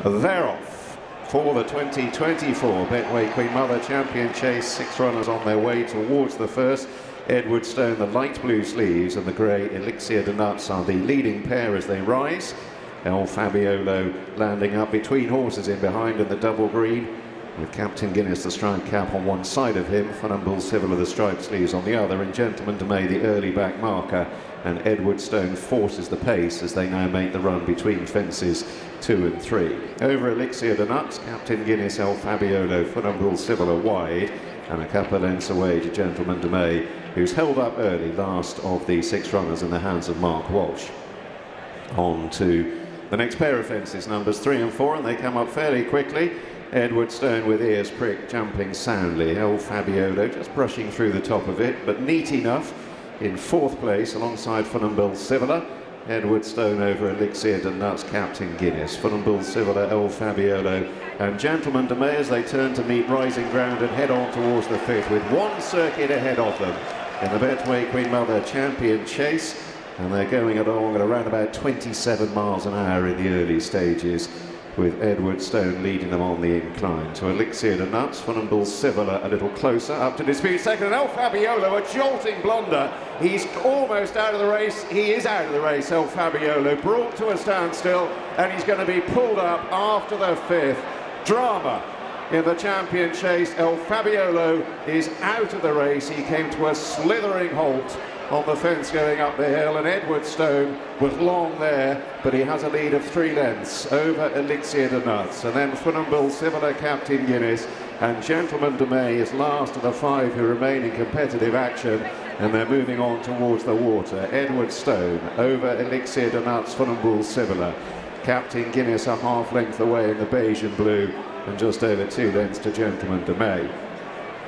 They're off for the 2024 Betway Queen Mother Champion Chase. 6 runners on their way towards the first. Edward Stone, the light blue sleeves, and the grey Elixir de Nuts are the leading pair as they rise. El Fabiolo landing up between horses in behind in the double green, with Captain Guinness, the stripe cap, on one side of him, Funambule Civil of the striped sleeves on the other, and Gentleman de May, the early back marker, and Edward Stone forces the pace as they now make the run between fences 2 and 3. Over Elixir de Nuts, Captain Guinness, El Fabiolo, Funambule Civil are wide, and a couple of lengths away to Gentleman de May, who's held up early, last of the 6 runners in the hands of Mark Walsh. On to the next pair of fences, numbers 3 and 4, and they come up fairly quickly. Edward Stone with ears pricked, jumping soundly. El Fabiolo just brushing through the top of it, but neat enough in 4th place alongside Funambule Civil. Edward Stone over Elixir de Nuts, Captain Guinness. Funambule Civil, El Fabiolo and Gentleman de May as they turn to meet rising ground and head on towards the 5th, with one circuit ahead of them in the Betway Queen Mother Champion Chase. And they're going along at around about 27 miles an hour in the early stages, with Edward Stone leading them on the incline. To Elixir de Nuts, Funambule Civil a little closer, up to dispute second, and El Fabiolo, a jolting blunder. He's almost out of the race. He is out of the race, El Fabiolo, brought to a standstill, and he's going to be pulled up after the 5th. Drama in the champion chase. El Fabiolo is out of the race. He came to a slithering halt on the fence going up the hill, and Edward Stone was long there, but he has a lead of 3 lengths over Elixir de Nuts. And then Funambule Civil, Captain Guinness, and Gentleman de May is last of the 5 who remain in competitive action, and they're moving on towards the water. Edward Stone over Elixir de Nuts, Funambule Civil, Captain Guinness a half length away in the beige and blue, and just over 2 lengths to Gentleman de May.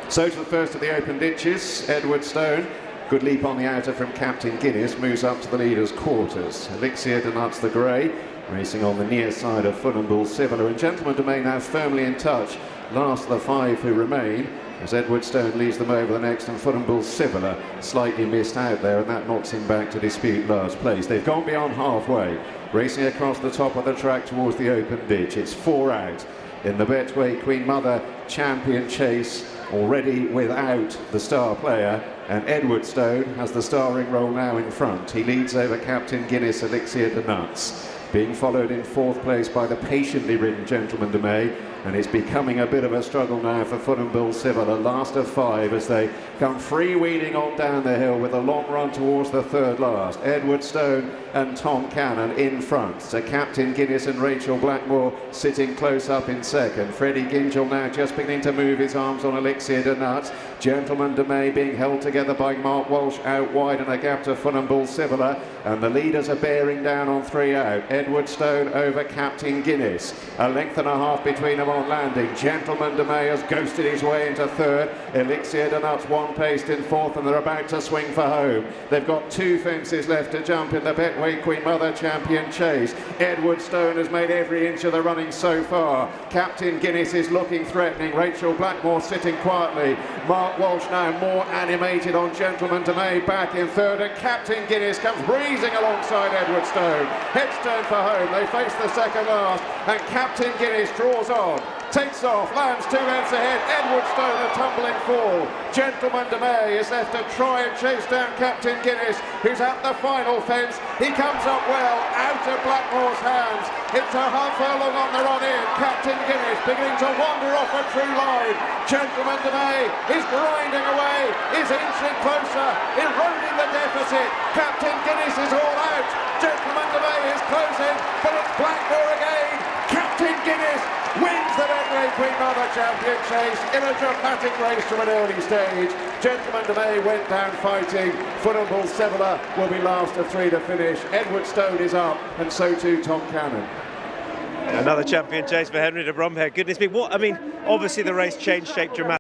So to the first of the open ditches, Edward Stone. Good leap on the outer from Captain Guinness, moves up to the leader's quarters. Elixir de Nuts, the grey, racing on the near side of Funambule Civil, and Gentleman de May now firmly in touch, last of the 5 who remain, as Edward Stone leads them over the next, and Funambule Civil slightly missed out there, and that knocks him back to dispute last place. They've gone beyond halfway, racing across the top of the track towards the open ditch. It's 4 out in the Betway Queen Mother Champion Chase, already without the star player, and Edward Stone has the starring role now in front. He leads over Captain Guinness, Elixir de Nuts, being followed in 4th place by the patiently ridden Gentleman de May, and it's becoming a bit of a struggle now for Funambule Civil, a last of 5 as they come freewheeling on down the hill with a long run towards the 3rd last. Edward Stone and Tom Cannon in front, so Captain Guinness and Rachael Blackmore sitting close up in 2nd. Freddie Gingell now just beginning to move his arms on Elixir de Nuts. Gentleman de May being held together by Mark Walsh out wide, and a gap to Funambule Civil, and the leaders are bearing down on 3 out. Edward Stone over Captain Guinness, a length and a half between them on landing. Gentleman de May has ghosted his way into 3rd. Elixir de Nuts one paced in 4th, and they're about to swing for home. They've got 2 fences left to jump in the Betway Queen Mother Champion Chase. Edward Stone has made every inch of the running so far. Captain Guinness is looking threatening. Rachael Blackmore sitting quietly. Mark Walsh now more animated on Gentleman de May back in 3rd, and Captain Guinness comes breezing alongside Edward Stone. Heads turn for home. They face the 2nd last, and Captain Guinness draws on, takes off, lands 2 lengths ahead. Edward Stone a tumbling fall. Gentleman de May is left to try and chase down Captain Guinness, who's at the final fence. He comes up well, out of Blackmore's hands. It's a half furlong on the run in. Captain Guinness beginning to wander off a true line. Gentleman de May is grinding away, is inching closer, eroding the deficit. Captain Guinness is all out. Gentleman de May is closing, but it's Blackmore again. Captain Guinness wins the Betway Queen Mother Champion Chase in a dramatic race from an early stage. Gentleman de May went down fighting. Funambule Civil will be last of 3 to finish. Edward Stone is up, and so too Tom Cannon. Another champion chase for Henry de Bromhead. Goodness me, what, I mean, obviously the race changed shape dramatically.